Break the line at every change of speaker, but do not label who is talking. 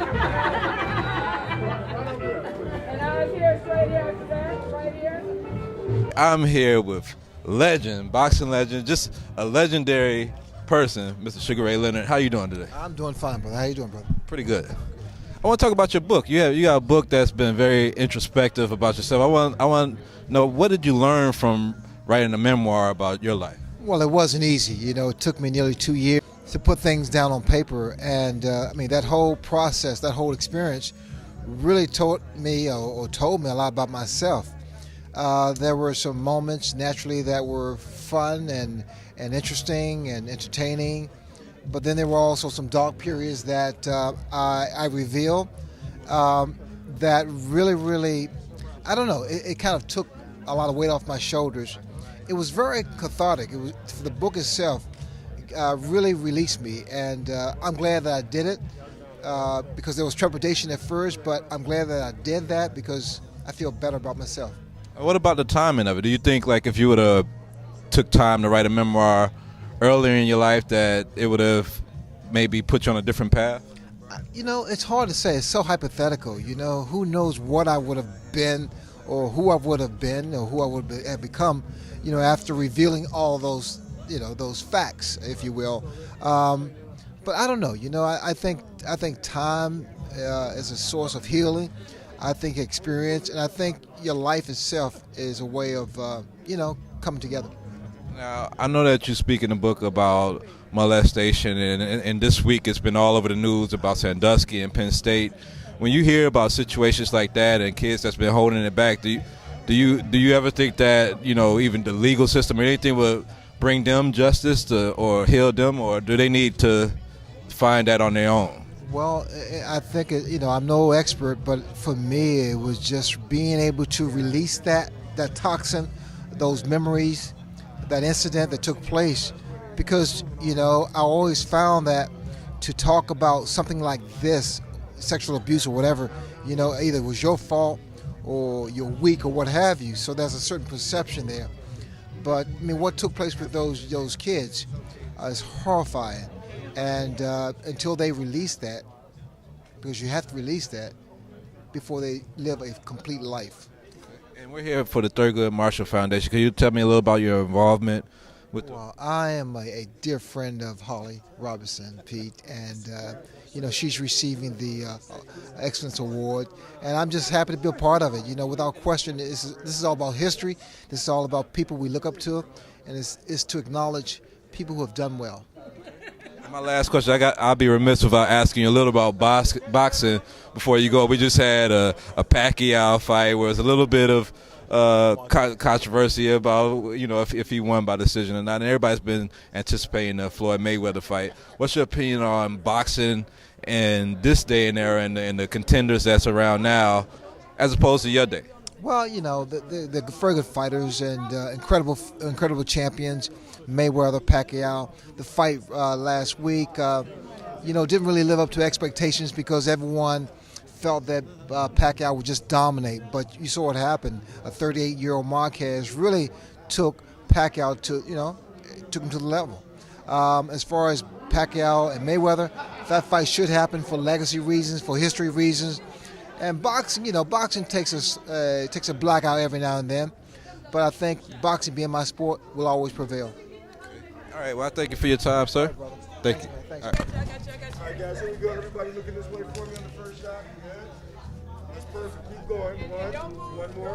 And I was here straight here after that, right here.
I'm here with legend, boxing legend, just a legendary person, Mr. Sugar Ray Leonard. How you doing today?
I'm doing fine, brother. How you doing, brother?
Pretty good. I want to talk about your book. You got a book that's been very introspective about yourself. I want to know, what did you learn from writing a memoir about your life?
Well, it wasn't easy. You know, it took me nearly 2 years to put things down on paper. And, I mean, that whole process, that whole experience really taught me or told me a lot about myself. There were some moments, naturally, that were fun and interesting and entertaining. But then there were also some dark periods that I reveal that really, I don't know, it kind of took a lot of weight off my shoulders. It was very cathartic. It was, the book itself really released me, and I'm glad that I did it because there was trepidation at first, but I'm glad that I did that because I feel better about myself.
What about the timing of it? Do you think, like, if you would have took time to write a memoir earlier in your life, that it would have maybe put you on a different path?
You know, it's hard to say. It's so hypothetical. You know, who knows what I would have been or who I would have been or who I would have become, you know, after revealing all those, you know, those facts, if you will. But I don't know. You know, I think time is a source of healing. I think experience, and I think your life itself is a way of, you know, coming together.
Now, I know that you speak in the book about molestation, and this week it's been all over the news about Sandusky and Penn State. When you hear about situations like that and kids that's been holding it back, do you ever think that, you know, even the legal system or anything would bring them justice or heal them, or do they need to find that on their own?
Well, I think, you know, I'm no expert, but for me it was just being able to release that toxin, those memories, that incident that took place, because, you know, I always found that to talk about something like this, sexual abuse or whatever, you know, either it was your fault or you're weak or what have you, so there's a certain perception there. But I mean, what took place with those kids is horrifying, and until they release that, because you have to release that before they live a complete life.
And we're here for the Thurgood Marshall Foundation. Can you tell me a little about your involvement with
Well, I am a dear friend of Holly Robinson, Pete, and you know, she's receiving the Excellence Award, and I'm just happy to be a part of it. You know, without question, this is all about history. This is all about people we look up to, and it's to acknowledge people who have done well.
My last question, I'll be remiss without asking you a little about boxing before you go. We just had a Pacquiao fight where there's a little bit of controversy about, you know, if he won by decision or not. And everybody's been anticipating the Floyd Mayweather fight. What's your opinion on boxing in this day and era and the contenders that's around now as opposed to your day?
Well, you know, the very good fighters and incredible champions, Mayweather, Pacquiao. The fight last week, you know, didn't really live up to expectations because everyone felt that Pacquiao would just dominate. But you saw what happened. A 38-year-old Marquez really took Pacquiao to, you know, took him to the level. As far as Pacquiao and Mayweather, that fight should happen for legacy reasons, for history reasons. And boxing, you know, boxing takes a blackout every now and then, but I think boxing, being my sport, will always prevail.
Okay. All right. Well, I thank you for your time, sir.
All right, brother.
Thank you.
Thanks.
All right.
All right, guys, here we go. Everybody looking this way for me on the first shot. Good. That's perfect. Keep going. One more.